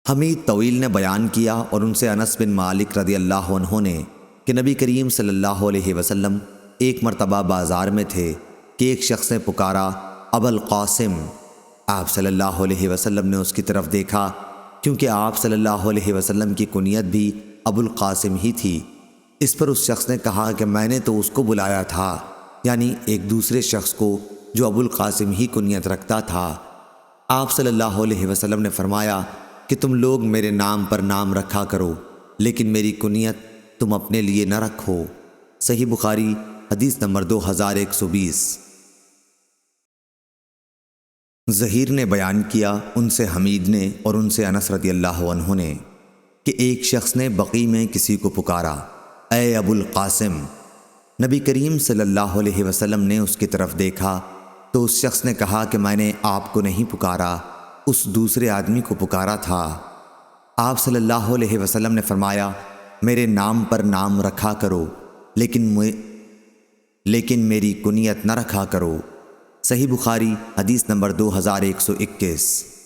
حمید طویل نے بیان کیا اور ان سے انس بن مالک رضی اللہ عنہ نے کہ نبی کریم صلی اللہ علیہ وسلم ایک مرتبہ بازار میں تھے کہ ایک شخص نے پکارا ابا القاسم۔ آپ صلی اللہ علیہ وسلم نے اس کی طرف دیکھا کیونکہ آپ صلی اللہ علیہ وسلم کی کنیت بھی ابو القاسم ہی تھی۔ اس پر اس شخص نے کہا کہ میں نے تو اس کو بلایا تھا، یعنی ایک دوسرے شخص کو جو ابو القاسم ہی کنیت رکھتا تھا۔ آپ صلی اللہ علیہ وسلم نے فرمایا کہ تم لوگ میرے نام پر نام رکھا کرو، لیکن میری کنیت تم اپنے لیے نہ رکھو۔ صحیح بخاری حدیث نمبر 2120۔ زہیر نے بیان کیا ان سے حمید نے اور ان سے انس رضی اللہ عنہ نے کہ ایک شخص نے بقیع میں کسی کو پکارا اے ابو القاسم۔ نبی کریم صلی اللہ علیہ وسلم نے اس کی طرف دیکھا تو اس شخص نے کہا کہ میں نے آپ کو نہیں پکارا، اس دوسرے آدمی کو پکارا تھا۔ آپ صلی اللہ علیہ وسلم نے فرمایا میرے نام پر نام رکھا کرو، لیکن میری کنیت نہ رکھا کرو۔ صحیح بخاری حدیث نمبر 2121۔